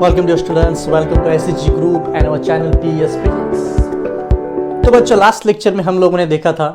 Welcome dear students, welcome to SCG Group and our channel PS Physics। तो बच्चों last lecture में हम लोगों ने देखा था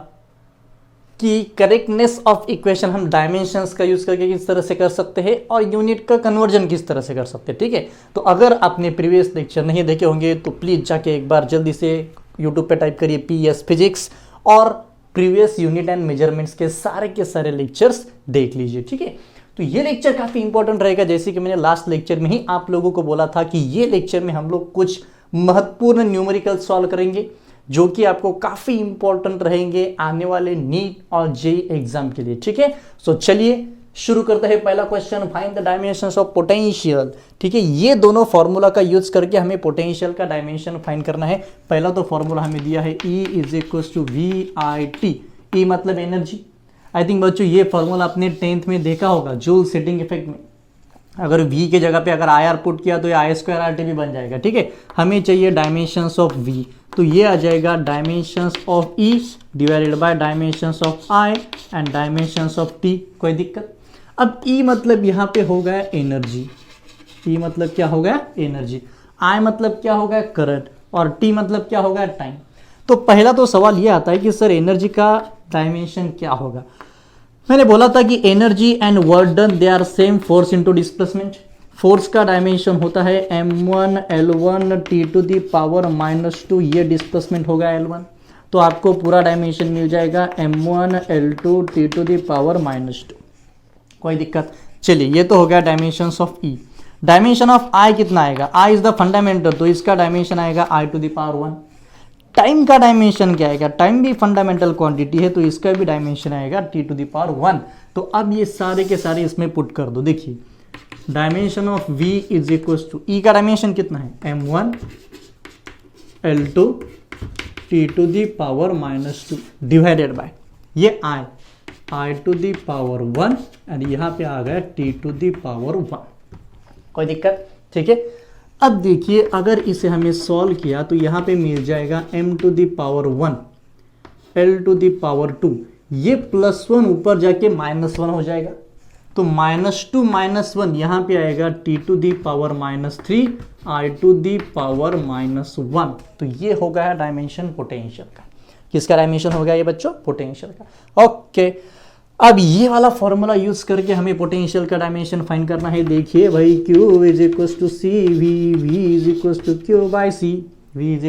कि करेक्टनेस ऑफ इक्वेशन हम डायमेंशंस का यूज करके किस तरह से कर सकते हैं और यूनिट का कन्वर्जन किस तरह से कर सकते हैं। ठीक है, तो अगर आपने प्रीवियस लेक्चर नहीं देखे होंगे तो प्लीज जाके एक बार जल्दी से यूट्यूब पे टाइप करिए PS फिजिक्स और प्रीवियस यूनिट एंड मेजरमेंट्स के सारे लेक्चर्स देख लीजिए। ठीक है, तो ये लेक्चर काफी इंपॉर्टेंट रहेगा। जैसे कि मैंने लास्ट लेक्चर में ही आप लोगों को बोला था कि ये लेक्चर में हम लोग कुछ महत्वपूर्ण न्यूमेरिकल सॉल्व करेंगे जो कि आपको काफी इंपॉर्टेंट रहेंगे आने वाले नीट और जेईई एग्जाम के लिए। ठीक है, सो चलिए शुरू करते हैं। पहला question, find the dimensions of potential. ठीक है, ये दोनों फॉर्मूला का यूज करके हमें पोटेंशियल का डायमेंशन फाइंड करना है। पहला तो फॉर्मूला हमें दिया है E = VIT। E मतलब एनर्जी। आई थिंक बच्चों ये फॉर्मूला आपने 10th में देखा होगा जूल सेटिंग इफेक्ट में। अगर V के जगह पे अगर IR पुट किया तो ये I² भी बन जाएगा। ठीक है, हमें चाहिए डायमेंशंस ऑफ V, तो ये आ जाएगा dimensions of E divided by dimensions of I and dimensions of T। कोई दिक्कत? अब E मतलब यहाँ पे हो गया एनर्जी। E मतलब क्या हो गया? एनर्जी। I मतलब क्या हो गया? करंट। और T मतलब क्या हो गया? टाइम। तो पहला तो सवाल ये आता है कि सर एनर्जी का डायमेंशन क्या होगा। मैंने बोला था कि energy and work done they are same force into displacement. Force का डायमेंशन होता है m1 L1 T⁻⁻², ये डिस्प्लेसमेंट होगा L1। तो आपको पूरा डायमेंशन मिल जाएगा m1 L2 T⁻²। कोई दिक्कत? चलिए, ये तो हो गया dimension of E। Dimension of I कितना आएगा? I इज द फंडामेंटल, तो इसका डायमेंशन आएगा I⁻⁻1। टाइम का डायमेंशन क्या आएगा? टाइम भी फंडामेंटल क्वांटिटी है तो इसका भी डायमेंशन आएगा T⁻1। तो अब ये सारे के सारे इसमें पुट कर दो। देखिए डायमेंशन ऑफ V = E का डायमेंशन कितना है? m1 L2 T⁻⁻² divided by ये I⁻1 एंड यहाँ पे आ गया T⁻1। कोई दिक्कत? ठीक है, अब देखिए अगर इसे हमें सॉल्व किया तो यहाँ पे मिल जाएगा m⁻1 L⁻², ये +1 ऊपर जाके -1 हो जाएगा। तो -2 -1 यहाँ पे आएगा T⁻3 I⁻1। तो ये हो गया डायमेंशन पोटेंशियल का। किसका डायमेंशन हो गया ये बच्चों? पोटेंशियल का। ओके, अब ये वाला फॉर्मूला यूज करके हमें पोटेंशियल का डायमेंशन फाइंड करना है। देखिए भाई Q = CV, V = Q/C, V =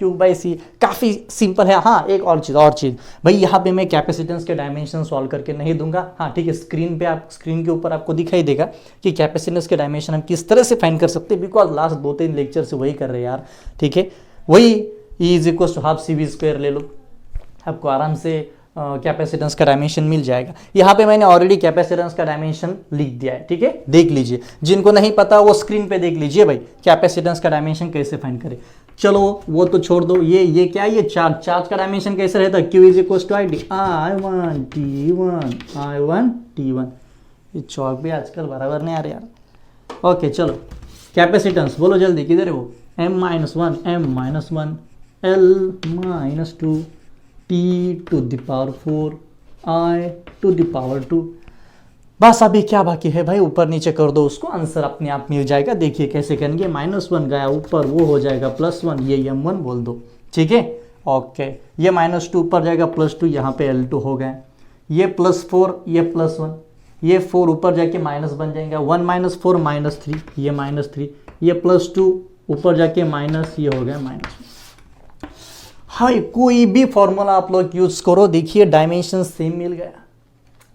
Q/C। काफी सिंपल है। हाँ, एक और चीज भाई, यहाँ पे मैं कैपेसिटेंस के डायमेंशन सॉल्व करके नहीं दूंगा। हाँ ठीक है, स्क्रीन के ऊपर आपको दिखाई देगा कि कैपेसिटेंस के डायमेंशन हम किस तरह से फाइंड कर सकते हैं, बिकॉज लास्ट 2-3 लेक्चर से वही कर रहे हैं यार। ठीक है, वही E = ½ CV² ले लो, आपको आराम से कैपेसिटेंस का डायमेंशन मिल जाएगा। यहाँ पे मैंने ऑलरेडी कैपेसिटेंस का डायमेंशन लिख दिया है। ठीक है, देख लीजिए, जिनको नहीं पता वो स्क्रीन पे देख लीजिए भाई कैपेसिटेंस का डायमेंशन कैसे फाइंड करें। चलो वो तो छोड़ दो, ये क्या है? ये चार्ज का डायमेंशन कैसे रहता है? Q = I1 T1। ये चौक भी आजकल बराबर नहीं आ रहे यार। ओके चलो, कैपेसिटेंस बोलो जल्दी, किधर है वो? m-1 L-2 T⁻4 I⁻2। बस अभी क्या बाकी है भाई? ऊपर नीचे कर दो उसको, आंसर अपने आप मिल जाएगा। देखिए कैसे करेंगे, -1 गया ऊपर, वो हो जाएगा +1, ये m1 बोल दो। ठीक है, ओके, ये -2 ऊपर जाएगा +2, यहाँ पे L2 हो गए। ये +4, ये +1, ये 4 ऊपर जाके माइनस बन जाएगा। 1 - 4 -3, ये -3, ये +2 ऊपर जाके माइनस, ये हो गया -1। हाँ, कोई भी फॉर्मूला आप लोग यूज करो, देखिए डायमेंशन सेम मिल गया,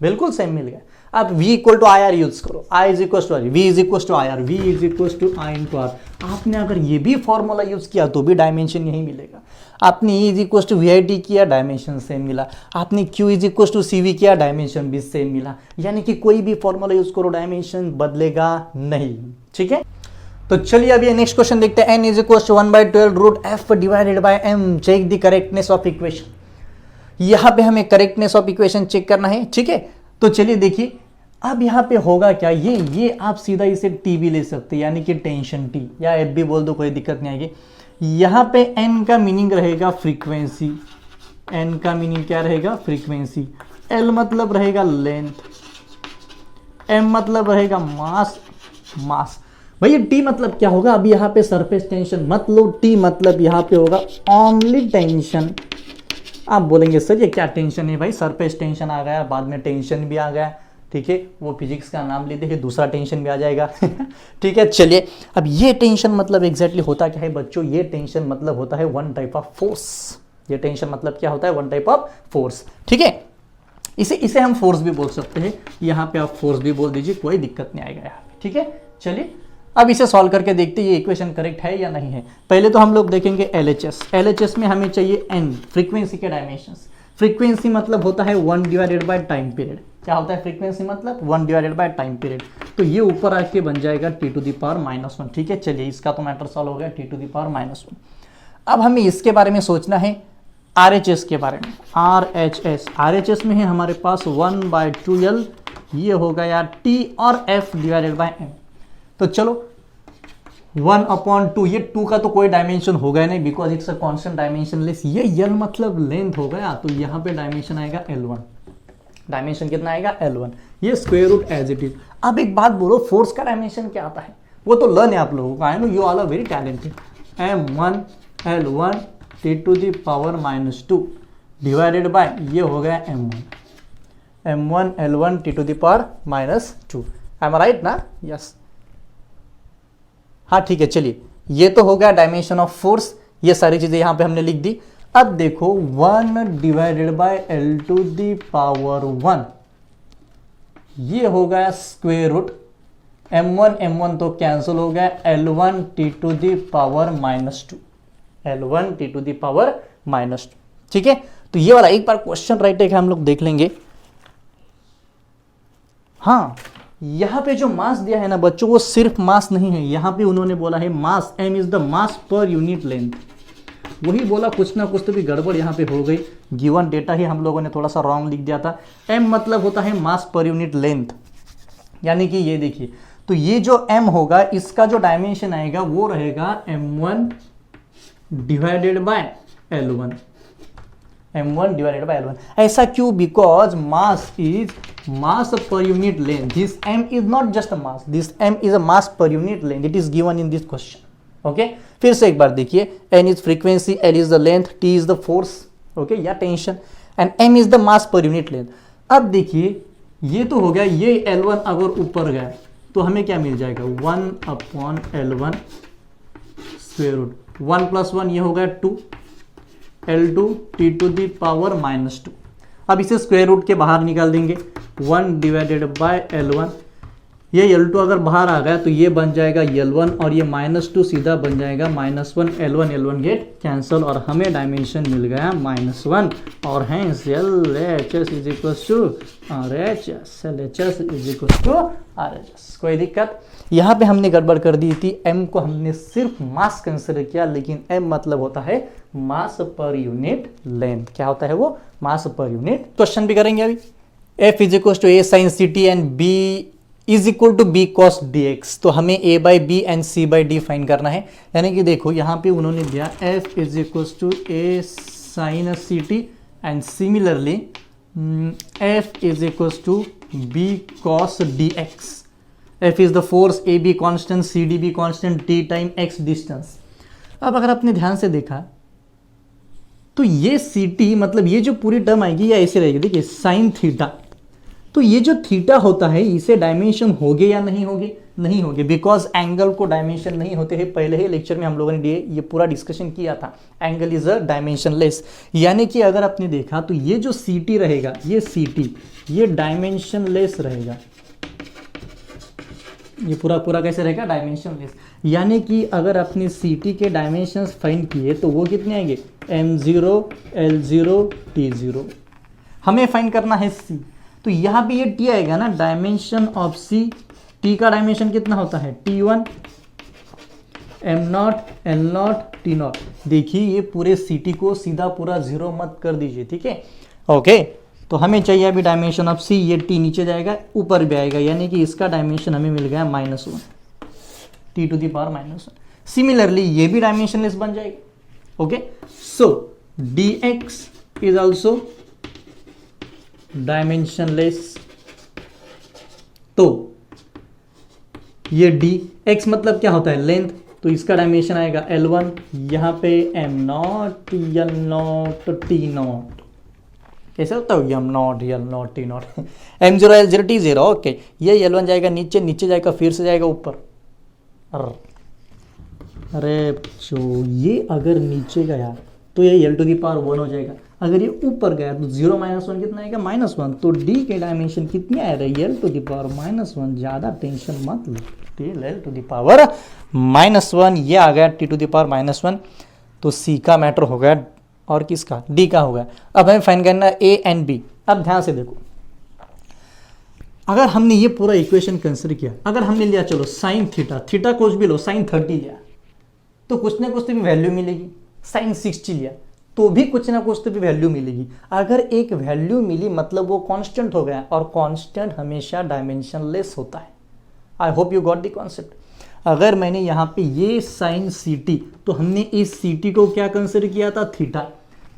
बिल्कुल सेम मिल गया। अब V = IR यूज करो, I = R, V = IR, V = I × R। आपने अगर ये भी फॉर्मूला यूज किया तो भी डायमेंशन यही मिलेगा। आपने E = VIT किया, डायमेंशन सेम मिला। आपने Q = CV किया, डायमेंशन भी सेम मिला। यानी कि कोई भी फॉर्मूला यूज करो डायमेंशन बदलेगा नहीं। ठीक है, तो चलिए अभी नेक्स्ट क्वेश्चन देखते हैं। n = 1/12 √f divided by m। Check the correctness of equation. यहाँ पे हमें करेक्टनेस ऑफ इक्वेशन चेक करना है। ठीक है, तो चलिए देखिए अब यहाँ पे होगा क्या, ये आप सीधा इसे T भी ले सकते हैं, यानी कि टेंशन T या F भी बोल दो, कोई दिक्कत नहीं आएगी। यहाँ पे n का मीनिंग रहेगा फ्रीक्वेंसी, n का मीनिंग क्या रहेगा? फ्रीक्वेंसी। L मतलब रहेगा लेंथ, m मतलब रहेगा मास। भैया टी मतलब क्या होगा, अभी यहाँ पे सरफेस टेंशन मतलब टी मतलब यहाँ पे होगा ओनली टेंशन। आप बोलेंगे सर ये क्या टेंशन है भाई, सरफेस टेंशन आ गया, बाद में टेंशन भी आ गया, ठीक है, वो फिजिक्स का नाम लेते हैं, दूसरा टेंशन भी आ जाएगा ठीक है, चलिए अब ये टेंशन मतलब एग्जैक्टली होता क्या है बच्चों, ये टेंशन मतलब होता है वन टाइप ऑफ फोर्स। ये टेंशन मतलब क्या होता है, वन टाइप ऑफ फोर्स, ठीक है। इसे हम फोर्स भी बोल सकते हैं, यहाँ पे आप फोर्स भी बोल दीजिए, कोई दिक्कत नहीं आएगा यहाँ पे, ठीक है। चलिए अब इसे सॉल्व करके देखते हैं ये इक्वेशन करेक्ट है या नहीं है। पहले तो हम लोग देखेंगे LHS। LHS में हमें चाहिए n, फ्रीक्वेंसी के डायमेंशंस। फ्रीक्वेंसी मतलब होता है 1 डिवाइडेड बाय टाइम पीरियड। क्या होता है फ्रीक्वेंसी मतलब 1 डिवाइडेड बाय टाइम पीरियड। तो ये ऊपर आके बन जाएगा T⁻⁻1, ठीक है। चलिए इसका तो मैटर सॉल्व हो गया, T⁻⁻1। अब हमें इसके बारे में सोचना है, RHS के बारे में। RHS में है हमारे पास 1/2L, ये हो गया T और F डिवाइडेड बाय M। तो चलो 1/2, ये 2 का तो कोई डायमेंशन होगा नहीं because it's a constant dimensionless. ये L मतलब लेंथ हो गया, तो यहाँ पे डायमेंशन आएगा L1। डायमेंशन कितना आएगा L1, ये square root as it is. अब एक बात बोलो, फोर्स का डायमेंशन क्या आता है, वो तो लर्न है आप लोगों का, I know you all are very talented. M1 L1 T⁻⁻2 divided by ये हो गया M1 L1 T⁻⁻2। M right ना? यस हाँ ठीक है। चलिए ये तो हो गया डायमेंशन ऑफ फोर्स, ये सारी चीजें यहां पे हमने लिख दी। अब देखो 1 डिवाइडेड बाय L⁻1, ये हो गया स्क्वायर रूट M1 तो कैंसिल हो गया, L1 T⁻⁻2, L1 T⁻⁻2, ठीक है। तो ये वाला एक बार क्वेश्चन राइट है हम लोग देख लेंगे। हाँ यहां पे जो मास दिया है ना बच्चों, वो सिर्फ मास नहीं है, यहां पे उन्होंने बोला है मास, m is the mass per unit length. वही बोला, कुछ ना कुछ तो भी गड़बड़ यहां पे हो गई, गिवन डेटा ही हम लोगों ने थोड़ा सा रॉन्ग लिख दिया था। m मतलब होता है मास पर यूनिट लेंथ, यानी कि ये देखिए, तो ये जो m होगा इसका जो डायमेंशन आएगा वो रहेगा m1 divided by L1, M1 divided by L1। ऐसा क्यों? Because mass is mass per unit length. This m is not just a mass, this m is a mass per unit length. It is given in this question. Okay, फिर से एक बार देखिए, n is frequency, L is the length, T is the force, okay, या tension, and m is the mass per unit length. अब देखिए ये तो हो गया, ये L1 अगर ऊपर गया तो हमें क्या मिल जाएगा, 1/L1 स्क्वायर रूट 1 + 1 ये हो गया 2, L2 T⁻⁻2। अब इसे स्क्वायर रूट के बाहर निकाल देंगे, 1 डिवाइडेड बाय L1, ये L2 अगर बाहर आ गया तो ये बन जाएगा L1 और ये -2 सीधा बन जाएगा -1, L1 गेट कैंसल और हमें डायमेंशन मिल गया -1 और hence LHS is equal to RHS, LHS is equal to RHS। कोई दिक्कत? यहाँ पे हमने गड़बड़ कर दी थी, m को हमने सिर्फ मास कंसिडर किया, लेकिन m मतलब होता है मास पर यूनिट लेंथ। क्या होता है वो? मास पर यूनिट। क्वेश्चन भी करेंगे अभी। F is equal to A sin CT and B is equal to B cos dx। तो हमें A/B एंड C/D फाइंड करना है। यानी कि देखो यहाँ पे उन्होंने दिया F is equal to A sin CT and similarly F is equal to B cos dx। F is the force, AB constant, CD भी constant, T time X distance. अब अगर आपने ध्यान से देखा तो ये CT मतलब ये जो पूरी टर्म आएगी या ऐसे रहेगी, देखिए साइन थीटा। तो ये जो थीटा होता है इसे डायमेंशन होगे या नहीं होगे? नहीं होगे, बिकॉज एंगल को डायमेंशन नहीं होते हैं। पहले ही लेक्चर में हम लोगों ने ये पूरा डिस्कशन किया था, एंगल इज अ डायमेंशनलेस। यानी कि अगर आपने देखा तो ये जो CT रहेगा, ये CT ये डायमेंशनलेस रहेगा। ये पूरा कैसे रहेगा? डायमेंशनलेस। यानी कि अगर आपने CT के डायमेंशंस फाइंड किए तो वो कितने आएंगे? M0 L0 T0। हमें फाइंड करना है C, तो यहाँ पे ये T आएगा ना, डायमेंशन ऑफ C। T का डायमेंशन कितना होता है? T1 M0 L0 T0। देखिए ये पूरे CT को सीधा पूरा 0 मत कर दीजिए, ठीक है। ओके, तो हमें चाहिए अभी डायमेंशन ऑफ C, ये T नीचे जाएगा ऊपर भी आएगा, यानी कि इसका डायमेंशन हमें मिल गया -1, T⁻⁻1। सिमिलरली ये भी डायमेंशनलेस बन जाएगा। Okay, so dx is also dimensionless. तो ये डी, एक्स मतलब क्या होता है लेंथ, तो इसका डायमेंशन आएगा L1, यहाँ पे M0 L0 T0, कैसे होता है M0 L0 T0 M0 L0 T0, okay. ये L1 जाएगा नीचे, नीचे जाएगा फिर से जाएगा ऊपर। अरे जो ये अगर नीचे गया तो ये L⁻1 हो जाएगा, अगर ये ऊपर गया तो 0 - 1 कितना आएगा -1, तो D के डायमेंशन कितने आ रहे हैं L⁻1, ज़्यादा टेंशन मत लो, L⁻1 ये आ गया T⁻1, तो C का मैटर हो गया और किसका D का हो गया। अब हमें फाइंड करना A एंड B। अब ध्यान से देखो, अगर हमने ये पूरा इक्वेशन कंसिडर किया, अगर हमने लिया चलो साइन थीटा कुछ भी लो, साइन 30 लिया तो कुछ ना कुछ तो भी वैल्यू मिलेगी, साइन 60 लिया तो भी कुछ ना कुछ तो भी वैल्यू मिलेगी। अगर एक वैल्यू मिली मतलब वो कांस्टेंट हो गया, और कांस्टेंट हमेशा डायमेंशनलेस होता है। आई hope you got the concept. अगर मैंने यहाँ पे ये साइन ct, तो हमने इस ct को क्या कंसिडर किया था थीटा,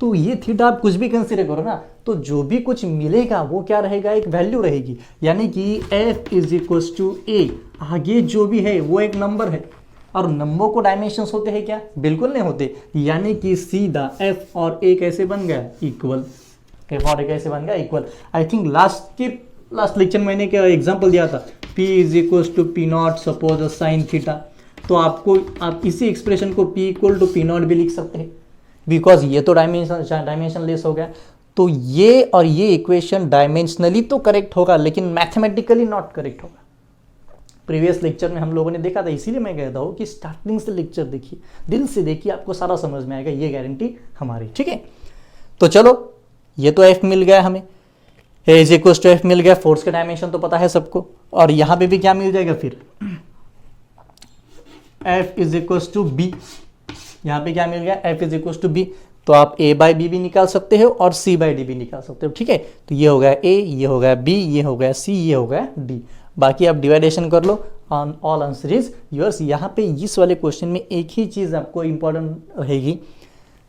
तो ये थीटा आप कुछ भी कंसिडर करो ना, तो जो भी कुछ मिलेगा वो क्या रहेगा, एक वैल्यू रहेगी। यानी कि f = a, आगे जो भी है वो एक नंबर है, और नंबर को डायमेंशंस होते हैं क्या, बिल्कुल नहीं होते। यानी कि सीधा f और a कैसे बन गया इक्वल, f और a कैसे बन गया equal. I think last lecture मैंने क्या एग्जांपल दिया था, p = p0 suppose sine theta, तो आप इसी एक्सप्रेशन को p = p0 भी लिख सकते हैं, बिकॉज ये तो डायमेंशनलेस हो गया। तो ये और ये इक्वेशन डायमेंशनली तो करेक्ट होगा लेकिन मैथमेटिकली नॉट करेक्ट होगा। प्रीवियस लेक्चर में हम लोगों ने देखा था, इसीलिए मैं कहता हूँ कि स्टार्टिंग से लेक्चर देखिए, दिल से देखिए, आपको सारा समझ में आएगा, ये गारंटी हमारी, ठीक है। तो चलो ये तो f मिल गया हमें, a = f मिल गया, फोर्स का डायमेंशन तो पता है सबको, और यहाँ पे भी क्या मिल जाएगा फिर f = b, यहाँ पे क्या मिल गया f = b, तो आप a/b भी निकाल सकते हो और c/d भी निकाल सकते हो, ठीक है। तो ये हो गया a, ये हो गया b, ये हो गया c, ये हो गया d, बाकी आप डिवाइडेशन कर लो, on all answer is yours. यहाँ पे इस वाले क्वेश्चन में एक ही चीज़ आपको इंपॉर्टेंट रहेगी,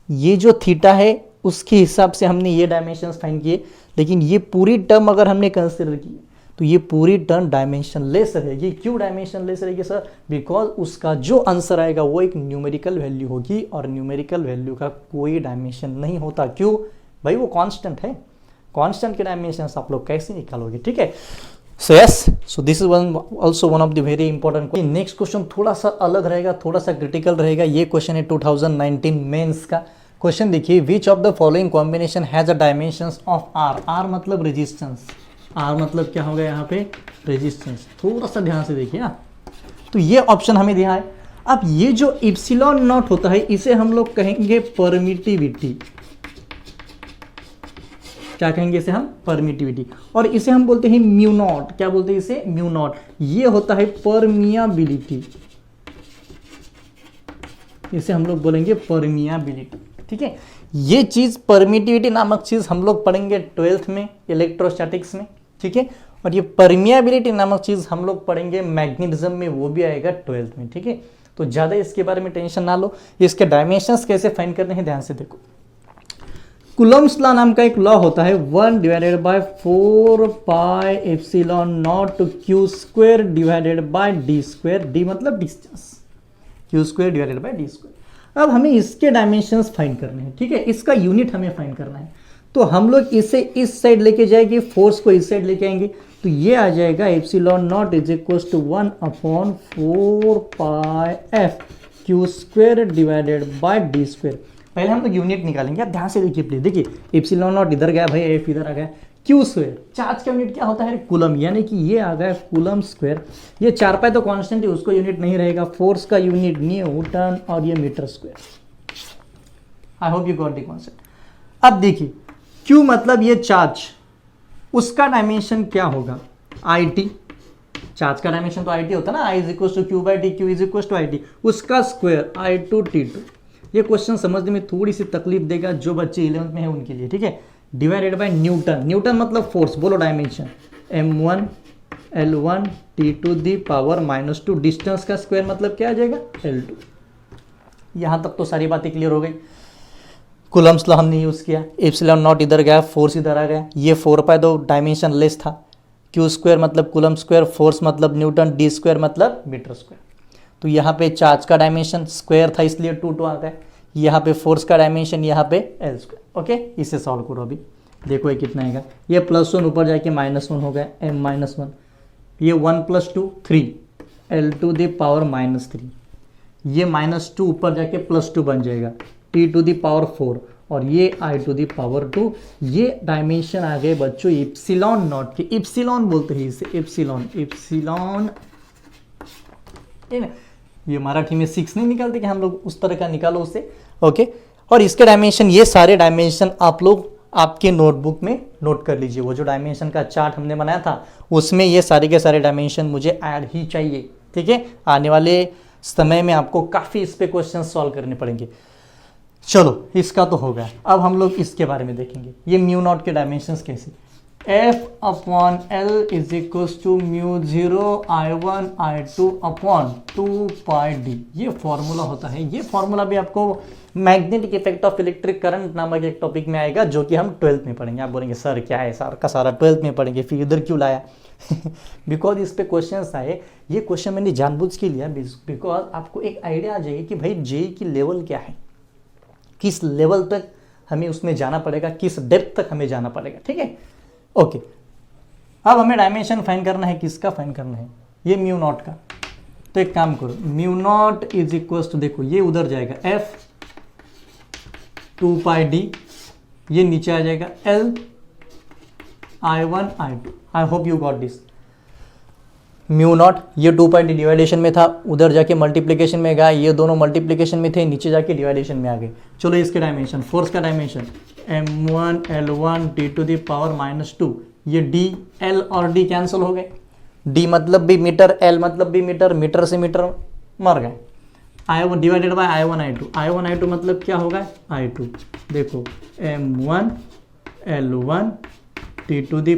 ये जो थीटा है उसके हिसाब से हमने ये डायमेंशंस फाइंड किए, लेकिन ये पूरी टर्म अगर हमने कंसिडर की तो ये पूरी टर्म डायमेंशनलेस रहेगी। क्यों डायमेंशनलेस रहेगी सर, बिकॉज उसका जो आंसर आएगा वो एक न्यूमेरिकल वैल्यू होगी, और न्यूमेरिकल वैल्यू का कोई डायमेंशन नहीं होता। क्यों भाई, वो कांस्टेंट है, कांस्टेंट के डायमेंशंस आप लोग कैसे निकालोगे, ठीक है। So yes, so this is also one of the very important. Next question थोड़ा सा अलग रहेगा, थोड़ा सा क्रिटिकल रहेगा। ये क्वेश्चन है 2019 मेंस का क्वेश्चन। देखिए, which of the following combination has a dimensions of R, R मतलब रेजिस्टेंस, आर मतलब क्या होगा यहाँ पे रेजिस्टेंस, थोड़ा सा ध्यान से देखिए ना। तो ये ऑप्शन हमें दिया है। अब ये जो इप्सिलॉन नॉट होता है इसे हम लोग कहेंगे परमिटिविटी, क्या कहेंगे इसे हम, परमिटिविटी, और इसे हम बोलते हैं म्यू नॉट, क्या बोलते हैं इसे, म्यू नॉट। ये होता है परमियाबिलिटी, इसे हम लोग बोलेंगे परमियाबिलिटी, ठीक है। ये चीज परमिटिविटी नामक चीज हम लोग पढ़ेंगे 12th में इलेक्ट्रोस्टैटिक्स में, ठीक है। और ये परमियाबिलिटी नामक चीज हम लोग पढ़ेंगे मैग्नेटिज्म में, वो भी आएगा 12th में, ठीक है। तो ज्यादा इसके बारे में टेंशन ना लो। इसके डायमेंशंस कैसे फाइंड करने हैं ध्यान से देखो। कूलम्ब्स लॉ नाम का एक लॉ होता है, 1/4πε0 q² divided by d², d मतलब distance, q² divided by d²। अब हमें इसके डायमेंशंस फाइंड करने हैं, ठीक है, इसका यूनिट हमें फाइंड करना है। तो हम लोग इसे इस साइड लेके जाएंगे, फोर्स को इस साइड लेके आएंगे, तो ये आ जाएगा ε0 = 1/4πf q² divided by d²। पहले हम लोग यूनिट निकालेंगे, आप ध्यान से देखिए प्लीज। देखिए ε0 इधर गया भाई, एफ इधर आ गया, q², चार्ज का यूनिट क्या होता है कूलम, यानी कि ये आ गया कूलम स्क्वायर। ये 4π तो कांस्टेंट है, उसको यूनिट नहीं रहेगा। फोर्स का यूनिट न्यूटन और ये metre square. I hope you got the concept. अब देखिए q मतलब ये चार्ज, उसका डायमेंशन क्या होगा, it, चार्ज का डायमेंशन तो it होता है ना, I = q/t, q = it, उसका स्क्वायर I2T2। ये क्वेश्चन समझने में थोड़ी सी तकलीफ देगा जो बच्चे 11th में है उनके लिए, ठीक है। डिवाइडेड बाय न्यूटन, न्यूटन मतलब फोर्स, बोलो dimension m1 L1 T⁻⁻², distance का स्क्वायर मतलब क्या आ जाएगा L2। यहां तक तो सारी बातें क्लियर हो गई। कूलम्ब्स लॉ हमने यूज किया, ε0 इधर गया, फोर्स इधर आ गया, ये 4π तो डायमेंशन लेस था, क्यू स्क्वायर मतलब कूलम स्क्वायर, फोर्स मतलब न्यूटन, डी स्क्वायर मतलब मीटर स्क्वायर। तो यहाँ पे चार्ज का डायमेंशन स्क्वायर था इसलिए 2 आ गया, यहाँ पे फोर्स का डायमेंशन यहाँ पे एल स्क्वायर। ओके, इसे सॉल्व करो अभी, देखो ये कितना आएगा। ये +1 ऊपर जाके -1 हो गया, m-1, ये 1 + 2 3 l⁻⁻3, ये -2 ऊपर जाके +2 बन जाएगा t⁴, और ये i⁻²। ये डायमेंशन आ गए बच्चों इप्सिलॉन नॉट के, इप्सिलॉन बोलते हैं इसे, इप्सिलॉन। ये मराठी में 6 नहीं निकालते कि हम लोग उस तरह का निकालो उसे। ओके, और इसके डायमेंशन, ये सारे डायमेंशन आप लोग आपके नोटबुक में नोट कर लीजिए। वो जो डायमेंशन का चार्ट हमने बनाया था उसमें ये सारे के सारे डायमेंशन मुझे ऐड ही चाहिए। ठीक है, आने वाले समय में आपको काफ़ी इस पे क्वेश्चन सॉल्व करने पड़ेंगे। चलो, इसका तो हो गया, अब हम लोग इसके बारे में देखेंगे। ये μ0 के डायमेंशंस कैसे, F/L is equals to μ0 I1 I2 upon 2πd। ये फॉर्मूला होता है। ये फॉर्मूला भी आपको magnetic effect of electric current नामक एक टॉपिक में आएगा, जो कि हम 12th में पढ़ेंगे। आप बोलेंगे सर क्या है, सारा का सारा 12th में पढ़ेंगे, फिर इधर क्यों लाया? बिकॉज इस पे क्वेश्चन आए। ये क्वेश्चन मैंने जानबूझ के लिया बिकॉज आपको एक आइडिया आ जाएगी कि भाई जेई की लेवल क्या है, किस लेवल तक हमें उसमें जाना पड़ेगा, किस डेप्थ तक हमें जाना पड़ेगा। ठीक है, ओके। अब हमें डायमेंशन फाइंड करना है, किसका फाइंड करना है, ये μ0 का। तो एक काम करो, μ0 इज इक्वल्स टू, देखो ये उधर जाएगा F 2πd, ये नीचे आ जाएगा L I1 I2। I hope you got this. μ0 ये 2πd डिवाइडेशन में था, उधर जाके मल्टीप्लिकेशन में गया, ये दोनों मल्टीप्लिकेशन में थे, नीचे जाके डिवाइडेशन में आ गए। चलो इसके डायमेंशन, फोर्स का डायमेंशन m1 L1 t⁻²। ये d, L और d कैंसिल हो गए, d मतलब भी मीटर, L मतलब भी मीटर, मीटर से मीटर मर गए। I1 divided by I1 I2 मतलब क्या होगा, I2। देखो m1 L1 t⁻²,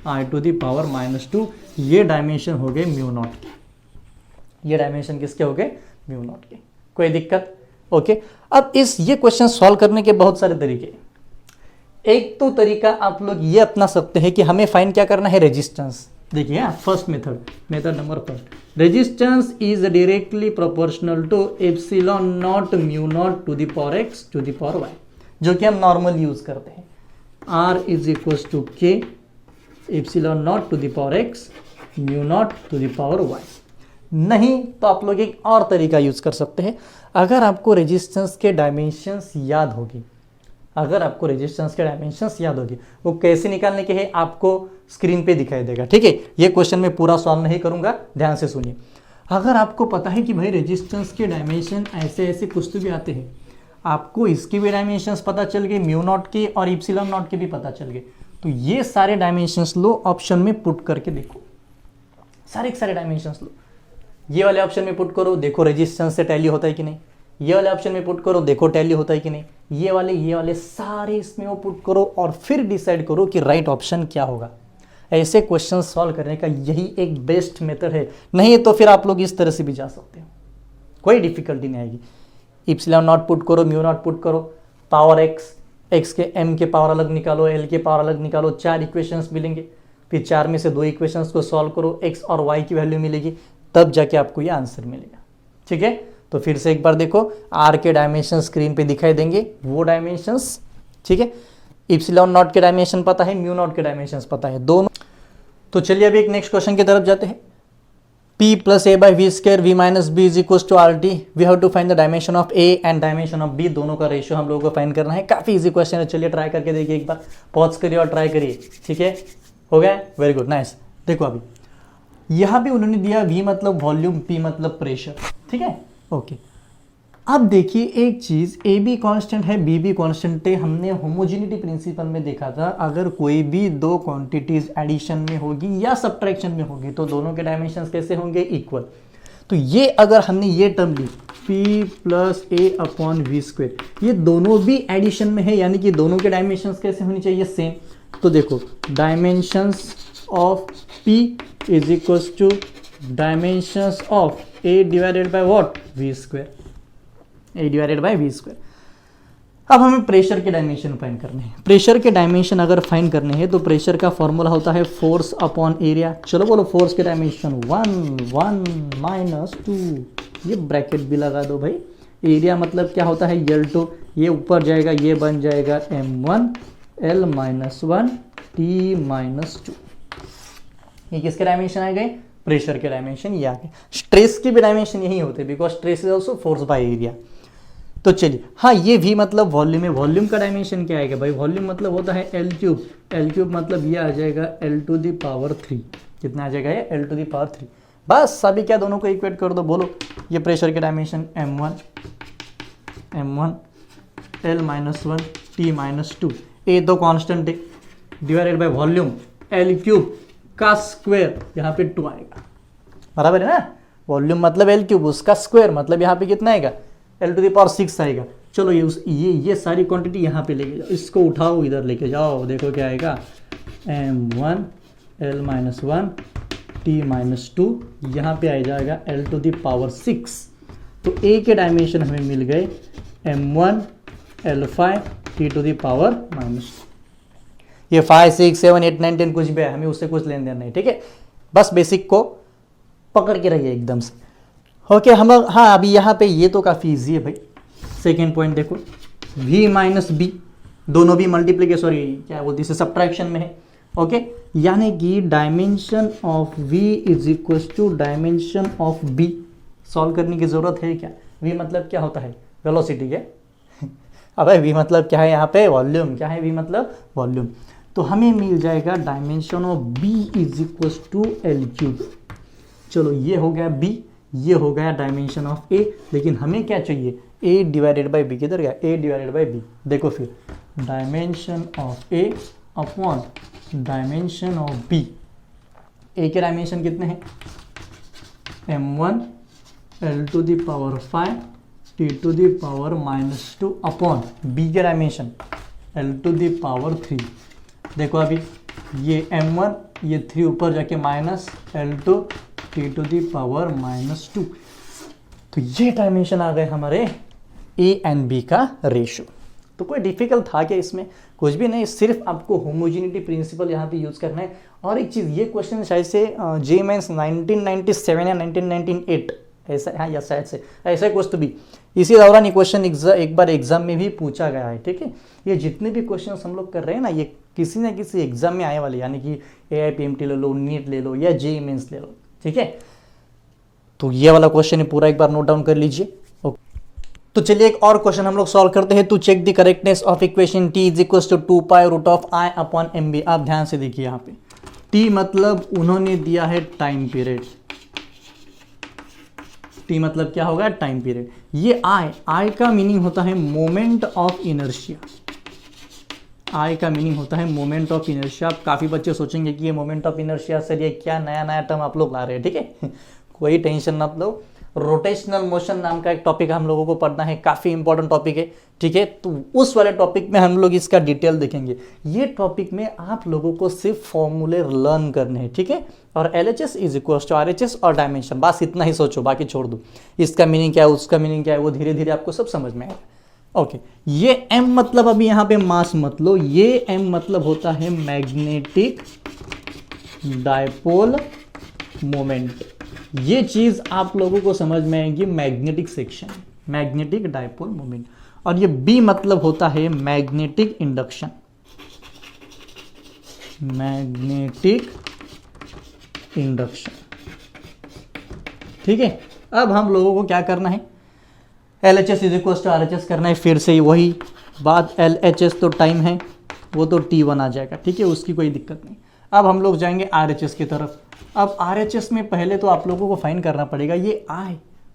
I⁻², ये डायमेंशन हो गए μ0 के। ये डायमेंशन किसके हो गए, μ0 के। कोई दिक्कत? ओके। अब ये क्वेश्चन सॉल्व करने के बहुत सारे तरीके। एक तो तरीका आप लोग ये अपना सकते हैं कि हमें फाइंड क्या करना है, रेजिस्टेंस। देखिए first method number first, resistance is directly proportional to ε0 μ0 to the power x to the power y, जो कि हम नॉर्मल यूज करते हैं। R is equals to K ε0 to the power x μ0 to the power y। नहीं तो आप लोग एक और तरीका यूज कर सकते हैं। अगर आपको रेजिस्टेंस के डायमेंशंस याद होगी, वो कैसे निकालने के हैं आपको स्क्रीन पे दिखाई देगा। ठीक है, ये क्वेश्चन मैं पूरा सॉल्व नहीं करूंगा, ध्यान से सुनिए। अगर आपको पता है कि भाई रेजिस्टेंस के डायमेंशन ऐसे ऐसे कुछ तो भी आते हैं, आपको इसके भी डायमेंशंस पता चल गए, μ0 के और ε0 के भी पता चल गए, तो ये सारे डायमेंशंस लो, ऑप्शन में पुट करके देखो, सारे डायमेंशंस लो। ये वाले ऑप्शन में पुट करो, देखो रेजिस्टेंस से टैली होता है कि नहीं। ये वाले ऑप्शन में पुट करो, देखो टैली होता है कि नहीं। ये वाले सारे इसमें वो पुट करो और फिर डिसाइड करो कि राइट ऑप्शन क्या होगा। ऐसे क्वेश्चन सॉल्व करने का यही एक बेस्ट मेथड है। नहीं तो फिर आप लोग इस तरह से भी जा सकते हो, कोई डिफिकल्टी नहीं आएगी। ε0 पुट करो, μ0 पुट करो, पावर x के m के पावर अलग निकालो, l के पावर अलग निकालो, 4 इक्वेशंस मिलेंगे। फिर 4 में से 2 इक्वेशंस को सॉल्व करो, x और y की वैल्यू मिलेगी, तब जाके आपको ये आंसर मिलेगा। ठीक है, तो फिर से एक बार देखो, r के डायमेंशन स्क्रीन पे दिखाई देंगे, वो डायमेंशंस। ठीक है, ε0 के डायमेंशन पता है, μ0 के डायमेंशन पता है, दोनों। तो चलिए अभी एक नेक्स्ट क्वेश्चन की तरफ जाते हैं। P plus A by V square V minus B is equals to RT। We have to find the dimension of A and dimension of B, दोनों का रेशियो हम लोगों को फाइंड करना है। काफी इजी क्वेश्चन है, चलिए ट्राई करके देखिए, एक बार पॉज करिए और ट्राई करिए। ठीक है, हो गया, वेरी गुड, नाइस। देखो अभी यहाँ भी उन्होंने दिया V मतलब वॉल्यूम, P मतलब प्रेशर। ठीक है, ओके। अब देखिए एक चीज, ए बी कॉन्स्टेंट है, बी भी कॉन्स्टेंट है। हमने होमोजेनिटी प्रिंसिपल में देखा था, अगर कोई भी दो क्वांटिटीज एडिशन में होगी या सब्ट्रैक्शन में होगी तो दोनों के डायमेंशंस कैसे होंगे, इक्वल। तो ये अगर हमने ये टर्म ली P plus a upon v square, ये दोनों भी एडिशन में है, यानी कि दोनों के डायमेंशंस कैसे होनी चाहिए, सेम। तो देखो dimensions of P is equals to dimensions of A divided by what, v square, A divided by v square. अब हमें प्रेशर के डायमेंशन फाइंड करने हैं। प्रेशर के डायमेंशन अगर फाइंड करने हैं तो प्रेशर का फॉर्मूला होता है फोर्स अपॉन एरिया। चलो बोलो फोर्स के डायमेंशन 1 1 माइनस 2, ये ब्रैकेट भी लगा दो भाई। एरिया मतलब क्या होता है L2, ये ऊपर जाएगा, ये बन जाएगा M1 L minus 1 T minus 2। ये किसके डायमेंशन आ गए? प्रेशर के डायमेंशन ये आ गए। स्ट्रेस के भी डायमेंशन यही होते, because stress is also force by area. तो चलिए, हाँ ये भी मतलब वॉल्यूम है। वॉल्यूम का डायमेंशन क्या आएगा भाई? वॉल्यूम मतलब होता है L क्यूब। L क्यूब मतलब ये आ जाएगा L टू द पावर 3। कितना आ जाएगा ये? L to the power 3। बस अभी क्या दोनों को इक्वेट कर दो, बोलो ये प्रेशर के dimension M1 L minus 1 T minus 2, ए तो कांस्टेंट है, divided by volume L cube का स्क्वायर, यहाँ पे 2 आएगा, बराबर है ना। वॉल्यूम मतलब L क्यूब, उसका स्क्वायर मतलब यहाँ पे कितना आएगा? L टू द पावर 6 आएगा। चलो ये सारी क्वांटिटी यहाँ पे लेके जाओ, इसको उठाओ इधर लेके जाओ, देखो क्या आएगा? M1 L minus 1 T minus 2, यहाँ पे आ जाएगा L टू द पावर 6। तो A के डायमेंशन हमें मिल गए M1 L5 T to the power minus. ये 5 6 7 8 9 10 कुछ भी है, हमें उससे कुछ लेन देन नहीं, ठीक है। बस बेसिक को पकड़ के रहिए एकदम से। ओके हम लोग, हाँ अभी यहाँ पे ये तो काफ़ी इजी है भाई। सेकेंड पॉइंट देखो, V माइनस बी, दोनों भी मल्टीप्लीकेशन, सॉरी क्या बोलते हैं, सब्ट्रैक्शन में है। ओके, यानी कि dimension of V is equal to dimension of B। Solve करने की ज़रूरत है क्या? V मतलब क्या होता है? वेलोसिटी है। अबे V मतलब क्या है यहाँ पे? वॉल्यूम। क्या है V मतलब? वॉल्यूम। तो हमें मिल जाएगा dimension of B is equal to L cube. चलो ये हो गया B, ये हो गया डायमेंशन ऑफ A, लेकिन हमें क्या चाहिए? A divided by B। किधर गया? A divided by B। देखो फिर dimension of A upon dimension of B। A के डायमेंशन कितने हैं? M1 L to the power 5 T to the power minus 2 upon B के dimension L to the power 3। देखो अभी ये M1, ये 3 ऊपर जाके minus L2 T to the power minus 2। तो ये डायमेंशन आ गए हमारे A एंड B का रेशियो। तो कोई डिफिकल्ट था क्या इसमें? कुछ भी नहीं, सिर्फ आपको होमोजेनिटी प्रिंसिपल यहाँ पे यूज़ करना है। और एक चीज़, ये क्वेश्चन शायद से जे मेंस 1997 या 1998 ऐसा, हाँ या शायद से ऐसा कुछ तो भी इसी दौरान ये क्वेश्चन एक बार एग्जाम में भी पूछा गया है, ठीक है। ये जितने भी क्वेश्चन हम लोग कर रहे हैं ना, ये किसी न किसी एग्जाम में आने वाले, यानी कि AIPMT ले लो, नीट ले लो या JEE मेंस ले लो, ठीक है। तो ये वाला क्वेश्चन पूरा एक बार नोट डाउन कर लीजिए। तो चलिए एक और क्वेश्चन हम लोग सॉल्व करते हैं। To check the correctness of equation T is equal to 2 pi root of I upon MB। आप ध्यान से देखिए यहाँ पे T मतलब उन्होंने दिया है टाइम पीरियड। T मतलब क्या होगा? Time period. ये I का मीनिंग होता है मोमेंट ऑफ इनर्शिया। I का मीनिंग होता है मोमेंट ऑफ इनर्शिया। आप काफ़ी बच्चे सोचेंगे कि ये मोमेंट ऑफ इनर्शिया सर ये क्या नया टर्म आप लोग ला रहे हैं, ठीक है। कोई टेंशन मत लो। रोटेशनल मोशन नाम का एक टॉपिक हम लोगों को पढ़ना है, काफ़ी इंपॉर्टेंट टॉपिक है, ठीक है। तो उस वाले टॉपिक में हम लोग इसका डिटेल देखेंगे। ये टॉपिक में आप लोगों को सिर्फ फॉर्मूले लर्न करने हैं, ठीक है। और LHS is equal to RHS और डायमेंशन, बस इतना ही सोचो, बाकी छोड़ दो। इसका मीनिंग क्या है, उसका मीनिंग क्या है, वो धीरे धीरे आपको सब समझ में आएगा। ओके, ये M मतलब अभी यहाँ पे मास मत लो, ये M मतलब होता है मैग्नेटिक डायपोल मोमेंट। ये चीज आप लोगों को समझ में आएगी magnetic section, magnetic dipole moment. और ये B मतलब होता है मैग्नेटिक इंडक्शन, मैग्नेटिक इंडक्शन, ठीक है। अब हम लोगों को क्या करना है? LHS is equal to RHS करना है। फिर से वही बात, LHS तो टाइम है, वो तो T1 आ जाएगा, ठीक है, उसकी कोई दिक्कत नहीं। अब हम लोग जाएंगे RHS की तरफ। अब RHS में पहले तो आप लोगों को फाइंड करना पड़ेगा ये I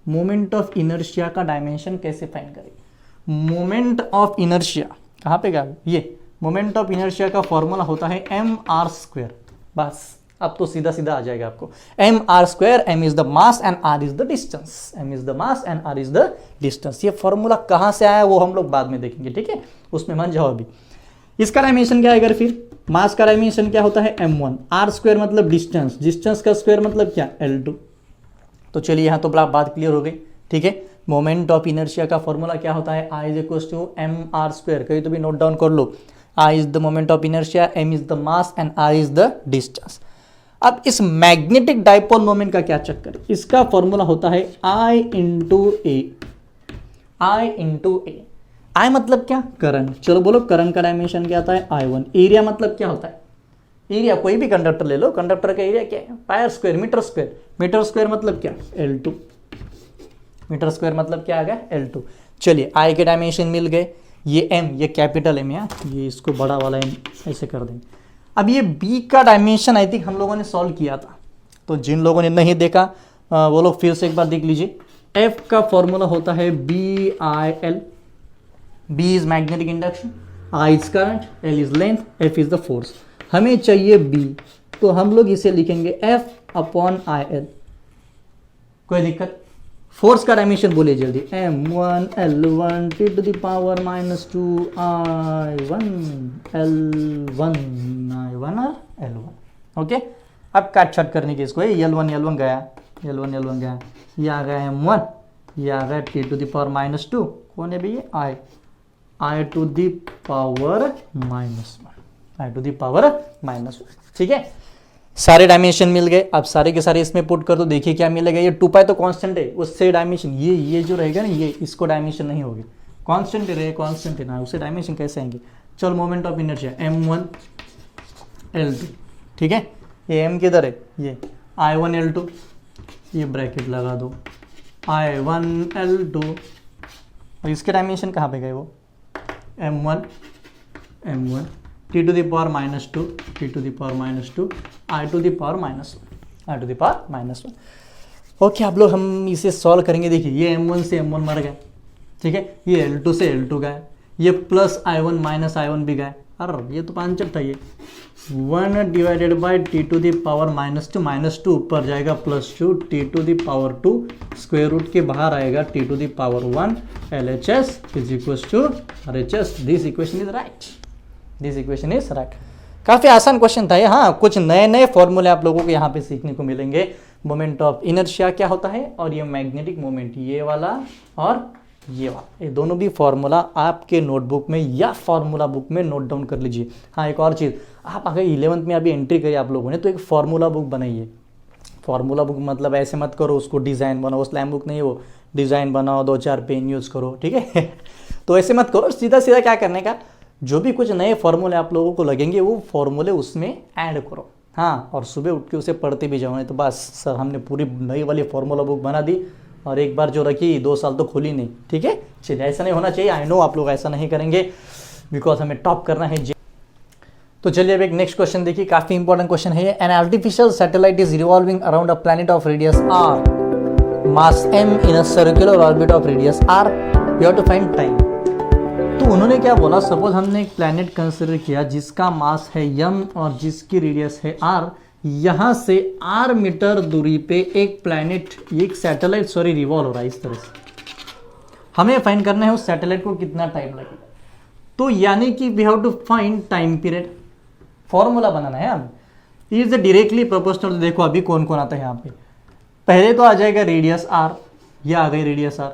मोमेंट ऑफ इनर्शिया का डायमेंशन कैसे फाइंड करेंगे। मोमेंट ऑफ इनर्शिया कहाँ पे गया? ये मोमेंट ऑफ इनर्शिया का फॉर्मूला होता है mr²। बस अब तो सीधा सीधा आ जाएगा आपको mr²। m is the mass and r is the distance, m is the mass and r is the distance. ये फॉर्मूला कहाँ से आया वो हम लोग बाद में देखेंगे, ठीक है, उसमें मान जाओ। अभी इसका डायमेंशन क्या आएगा? फिर मास का डायमेंशन क्या होता है? m1। r² मतलब डिस्टेंस, डिस्टेंस का स्क्वायर मतलब क्या? L2। तो चलिए यहाँ तो बात क्लियर हो गई, ठीक है। मोमेंट ऑफ इनर्शिया का फॉर्मूला क्या होता है, I is equal to M R square. कहीं तो भी नोट डाउन कर लो, I is the moment of inertia, m is the mass and r is the distance. अब इस मैग्नेटिक डाइपोल मोमेंट का क्या चक्कर है, इसका फॉर्मूला होता है I इंटू ए। I मतलब क्या, करंट। चलो बोलो करंट का डायमेंशन क्या आता है, I1। एरिया मतलब क्या होता है, एरिया कोई भी कंडक्टर ले लो, कंडक्टर का एरिया क्या है, pi r square metre square. Metre square मतलब क्या, L2। मीटर स्क्वायर मतलब क्या आ गया, L2। चलिए I के डायमेंशन मिल गए, ये M, ये कैपिटल M, ये इसको बड़ा वाला M ऐसे कर देंगे। अब ये B का डायमेंशन आई थिंक हम लोगों ने सॉल्व किया था, तो जिन लोगों ने नहीं देखा वो लोग फिर से एक बार देख लीजिए। F का फॉर्मूला होता है BIL। B is magnetic induction, I is current, L is length, F is the force. हमें चाहिए B, तो हम लोग इसे लिखेंगे F अपॉन IL। कोई दिक्कत, फोर्स का डायमेंशन बोलिए जल्दी, M1 L1 T to the power -2 I1 L1 I1 और L1। ओके, अब काट छट करने की इसको, L1 गया, L1 गया, ये आ गया M1, ये आ गया T टू द पावर -2, कौन है भैया, I टू द पावर -1, ठीक है। सारे डायमेंशन मिल गए, अब सारे के सारे इसमें पुट कर दो, देखिए क्या मिलेगा। ये 2 पाई तो कांस्टेंट है, उससे डायमेंशन ये जो रहेगा ना, ये इसको डायमेंशन नहीं होगी, कांस्टेंट रहे, कांस्टेंट है ना, उससे डायमेंशन कैसे आएंगे। चल moment of inertia M1 L2, ठीक है। ये M किधर है, ये I1 L2, ये ब्रैकेट लगा दो, I1 L2, और इसके डायमेंशन कहाँ पे गए, वो M1 T to the power -2, T to the power -2, I to the power -1। Okay, आप लोग हम इसे सॉल्व करेंगे। देखिए ये M1 से M1 मर गए, ठीक है, ये L2 से L2 गए, ये प्लस I1 माइनस I1 भी गए। अरे ये तो पांचक था, ये 1 divided by T to the power -2 ऊपर जाएगा +2 T to the power 2, square root के बाहर आएगा T to the power 1, LHS is equal to RHS। This equation is right. काफ़ी आसान क्वेश्चन था ये। हाँ, कुछ नए फॉर्मूले आप लोगों को यहाँ पे सीखने को मिलेंगे। मोमेंट ऑफ इनर्शिया क्या होता है, और ये मैग्नेटिक मोमेंट, ये वाला और ये वाला, ये दोनों भी फॉर्मूला आपके नोटबुक में या फॉर्मूला बुक में नोट डाउन कर लीजिए। हाँ, एक और चीज़, आप अगर 11th में अभी एंट्री करिए आप लोगों ने, तो एक फॉर्मूला बुक बनाइए। फॉर्मूला बुक मतलब ऐसे मत करो उसको डिज़ाइन बनाओ, स्लैम बुक नहीं, वो डिज़ाइन बनाओ, 2-4 पेन यूज़ करो, ठीक है। तो ऐसे मत करो, सीधा क्या करने का, जो भी कुछ नए फॉर्मूले आप लोगों को लगेंगे वो फॉर्मूले उसमें ऐड करो। हाँ, और सुबह उठ के उसे पढ़ते भी जाओ, नहीं तो बस सर हमने पूरी नई वाली फॉर्मूला बुक बना दी और एक बार जो रखी 2 साल तो खुली नहीं, ठीक है। चलिए, ऐसा नहीं होना चाहिए। आई नो आप लोग ऐसा नहीं करेंगे, बिकॉज हमें टॉप करना है। तो चलिए अब एक नेक्स्ट क्वेश्चन देखिए, काफी इंपॉर्टेंट क्वेश्चन है ये। An artificial satellite is revolving around a planet of radius r, mass m in a circular orbit of radius r, you have to find time. तो उन्होंने क्या बोला, सपोज हमने एक प्लैनेट कंसिडर किया जिसका मास है m और जिसकी रेडियस है r, यहाँ से r मीटर दूरी पे एक प्लैनेट, एक सैटेलाइट रिवॉल्व हो रहा है इस तरह से। हमें फाइंड करना है उस सैटेलाइट को कितना टाइम लगेगा। तो यानी कि we have to find time period, formula बनाना है हमें। Is directly proportional. देखो अभी कौन कौन आता है यहाँ पे, पहले तो आ जाएगा रेडियस r, ये आ गई रेडियस r,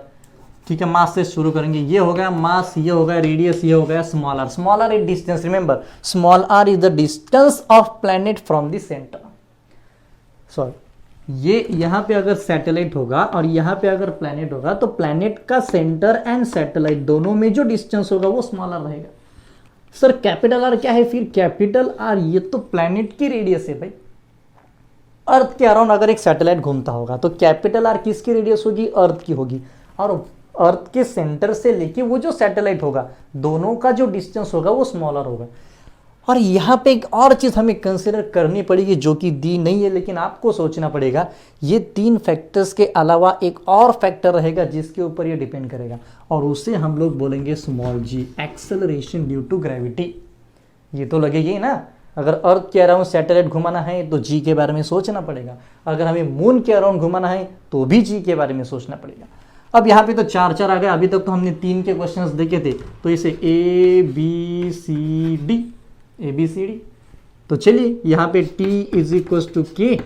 ठीक है। मास से शुरू करेंगे, ये हो गया मास, ये हो गया रेडियस, ये हो गया small r। Small r is distance, remember small r is the distance of planet from the centre. Sorry, ये यहाँ पे अगर सैटेलाइट होगा और यहाँ पे अगर प्लैनेट होगा, तो प्लैनेट का सेंटर एंड सैटेलाइट दोनों में जो डिस्टेंस होगा वो स्मॉल r रहेगा। सर कैपिटल R क्या है, फिर कैपिटल R ये तो प्लैनेट की रेडियस है भाई। अर्थ के अराउंड अगर एक सैटेलाइट घूमता होगा तो कैपिटल R किसकी रेडियस होगी, अर्थ की होगी। और अर्थ के सेंटर से लेके वो जो सैटेलाइट होगा, दोनों का जो डिस्टेंस होगा वो स्मॉल r होगा। और यहाँ पे एक और चीज़ हमें कंसिडर करनी पड़ेगी जो कि दी नहीं है, लेकिन आपको सोचना पड़ेगा। ये 3 फैक्टर्स के अलावा एक और फैक्टर रहेगा जिसके ऊपर ये डिपेंड करेगा, और उसे हम लोग बोलेंगे small g, acceleration due to gravity. ये तो लगेगी ना, अगर अर्थ के अराउंड सैटेलाइट घुमाना है तो g के बारे में सोचना पड़ेगा, अगर हमें मून के अराउंड घुमाना है तो भी g के बारे में सोचना पड़ेगा। अब यहाँ पे तो 4 आ गए, अभी तक तो हमने 3 के क्वेश्चंस देखे थे, तो इसे A B C D। तो चलिए यहाँ पे T is equal to K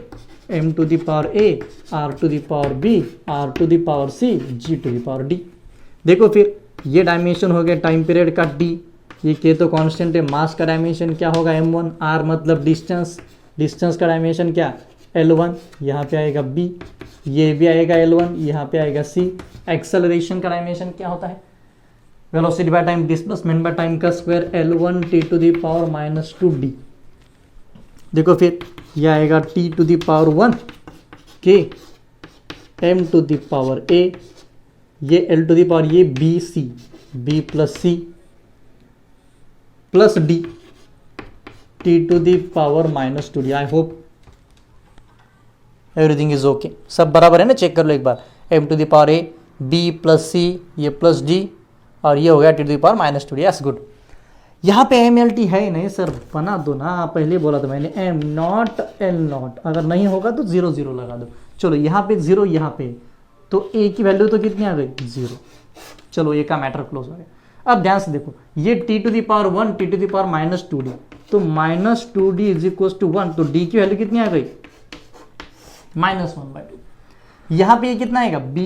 m to the power a, r to the power b, r to the power c, g to the power d। देखो फिर ये डायमेंशन हो गया टाइम पीरियड का d, ये k तो कांस्टेंट है, mass का डायमेंशन क्या होगा m1, r मतलब डिस्टेंस, डिस्टेंस का डायमेंशन क्या L1, यहाँ पे आएगा b, ये भी आएगा L1, यहाँ पे आएगा c। एक्सेलरेशन का डायमेंशन क्या होता है, velocity by time displacement by time का square L1 t to the power minus 2d। देखो फिर ये आएगा t to the power 1 k m to the power a, ये l टू द पावर ये b c, b plus c plus d t to the power minus 2d। I hope everything is okay, सब बराबर है ना, check कर लो एक बार। m to the power a, b plus c, ये प्लस d, और ये हो गया t to the power minus 2d। Yes good. यहाँ पे एम एल टी है ही नहीं सर, बना दो ना, पहले बोला था मैंने एम नॉट एल नॉट, अगर नहीं होगा तो 0 0 लगा दो। चलो यहाँ पे 0, यहाँ पे तो ए की वैल्यू तो कितनी आ गई 0। चलो ए का मैटर क्लोज हो गया। अब ध्यान से देखो, ये T to the power 1, T to the power minus 2d, तो minus 2d is equal to 1, तो d की वैल्यू कितनी आ गई माइनस 1/2। यहाँ पे ये कितना आएगा b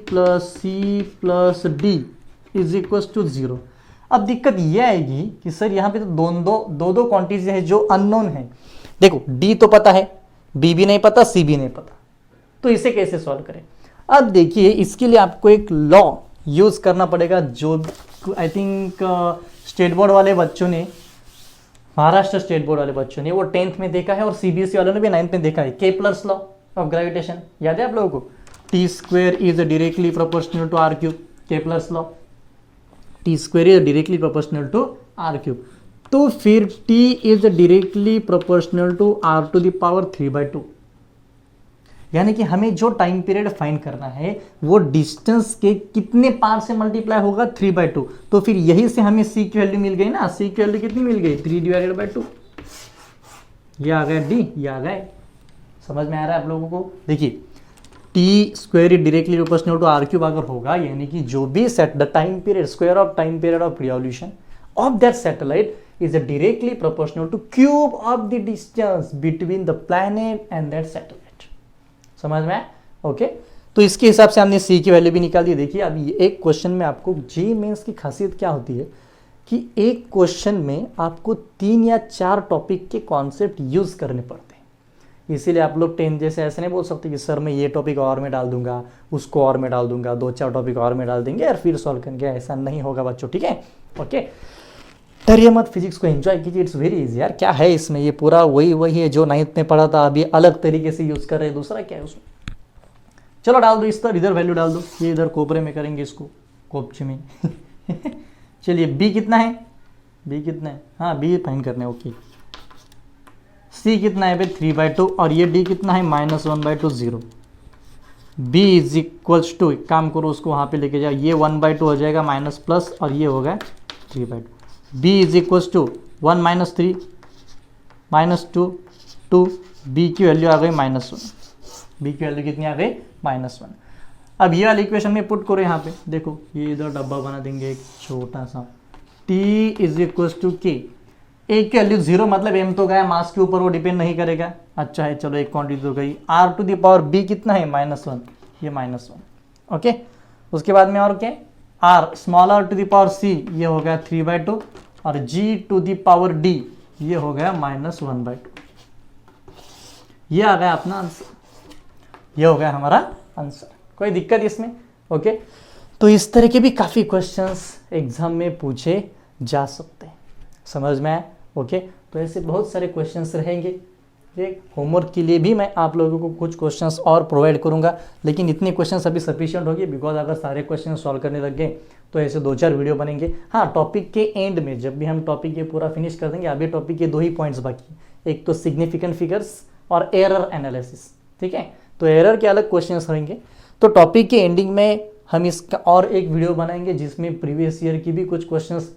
plus C plus d is equal to 0। अब दिक्कत ये आएगी कि सर यहाँ पे तो दो क्वांटिटीज है जो अननोन है। देखो d तो पता है, b भी नहीं पता, c भी नहीं पता, तो इसे कैसे सॉल्व करें। अब देखिए इसके लिए आपको एक लॉ यूज करना पड़ेगा, जो आई थिंक स्टेट बोर्ड वाले बच्चों ने, महाराष्ट्र स्टेट बोर्ड वाले बच्चों ने वो 10th में देखा है और सीबीएसई वालों ने भी 9th में देखा है। के प्लस लॉ ऑफ ग्रेविटेशन याद है आप लोगों को, T square is directly proportional to R cube. Kepler's law, T square is directly proportional to R cube, तो फिर T is directly proportional to R to the power 3/2। यानी कि हमें जो टाइम पीरियड फाइंड करना है वो distance के कितने पार से मल्टीप्लाई होगा 3/2। तो फिर यही से हमें c की वैल्यू मिल गई ना, c की वैल्यू कितनी मिल गई 3/2। ये आ गया d, ये आ गया। समझ में आ रहा है आप लोगों को। देखिए T square directly proportional to R cube अगर होगा, यानी कि जो भी set the time period square of time period of revolution of that satellite is directly proportional to cube of the distance between the planet and that satellite. समझ में? Okay, तो इसके हिसाब से हमने सी की वैल्यू भी निकाल दी। देखिए अब ये एक क्वेश्चन में आपको जेईई मेंस की खासियत क्या होती है कि एक क्वेश्चन में आपको 3 या 4 टॉपिक के कॉन्सेप्ट यूज करने पड़ते हैं। इसीलिए आप लोग 10 जैसे ऐसे नहीं बोल सकते कि सर मैं ये टॉपिक और में डाल दूंगा, उसको और में डाल दूंगा, 2-4 टॉपिक और में डाल देंगे और फिर सॉल्व करेंगे। ऐसा नहीं होगा बच्चों, ठीक है? ओके, डरिए मत, फिजिक्स को एंजॉय कीजिए, इट्स वेरी इजी यार। क्या है इसमें, ये पूरा वही है जो 9th में पढ़ा था, अभी अलग तरीके से यूज कर रहे हैं, दूसरा क्या है उसमें। चलो डाल दो इस तरह, इधर वैल्यू डाल दो, ये इधर कोपरे में करेंगे इसको, कोपचे में चलिए बी कितना है, बी कितना है, हाँ बी फाइंड करना है। ओके, सी कितना है भाई 3/2 और ये डी कितना है -1/2 0। बी इज इक्वल्स टू, एक काम करो उसको वहाँ पे लेके जाओ, ये 1/2 हो जाएगा माइनस प्लस और ये होगा 3/2। b is equals to 1 - 3 -2 2, b की वैल्यू आ गई -1, b की वैल्यू कितनी आ गई -1। अब ये वाली इक्वेशन में पुट करो यहाँ पे, देखो ये इधर डब्बा बना देंगे एक छोटा सा, t is equals to k, a की वैल्यू 0 मतलब m तो गया, मास के ऊपर वो डिपेंड नहीं करेगा। अच्छा है, चलो एक क्वांटिटी तो गई। r to the power b कितना है -1, ये -1। ओके, उसके बाद में और क्या, r small r to the power c, ये हो गया 3/2 और g to the power d, ये हो गया -1/2। ये आ गया अपना आंसर, ये हो गया हमारा आंसर। कोई दिक्कत इसमें? ओके, तो इस तरह के भी काफ़ी क्वेश्चंस एग्जाम में पूछे जा सकते हैं। समझ में आया? ओके, तो ऐसे बहुत सारे क्वेश्चंस रहेंगे। ये होमवर्क के लिए भी मैं आप लोगों को कुछ क्वेश्चंस और प्रोवाइड करूंगा, लेकिन इतने क्वेश्चंस अभी सफिशिएंट होंगे, बिकॉज अगर सारे क्वेश्चन सॉल्व करने लग गए तो ऐसे 2-4 वीडियो बनेंगे। हाँ, टॉपिक के एंड में जब भी हम टॉपिक ये पूरा फिनिश कर देंगे, अभी टॉपिक के 2 ही पॉइंट्स बाकी, एक तो सिग्निफिकेंट फिगर्स और एरर एनालिसिस, ठीक है? तो एरर के अलग क्वेश्चंस रहेंगे। तो टॉपिक के एंडिंग में हम इसका और एक वीडियो बनाएंगे जिसमें प्रीवियस ईयर की भी कुछ क्वेश्चंस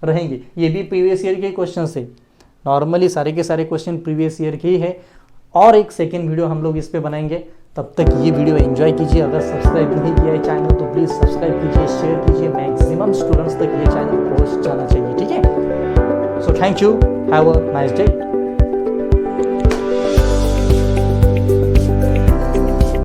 रहेंगे। ये भी प्रीवियस ईयर के क्वेश्चन है, नॉर्मली सारे के सारे क्वेश्चन प्रीवियस ईयर के ही है। और एक सेकेंड वीडियो हम लोग इस पे बनाएंगे। तब तक ये वीडियो एंजॉय कीजिए। अगर सब्सक्राइब नहीं किया है चैनल तो प्लीज़ सब्सक्राइब कीजिए, शेयर कीजिए, मैक्सिमम स्टूडेंट्स तक ये चैनल पहुंच जाना चाहिए, ठीक है? So thank you, have a nice day.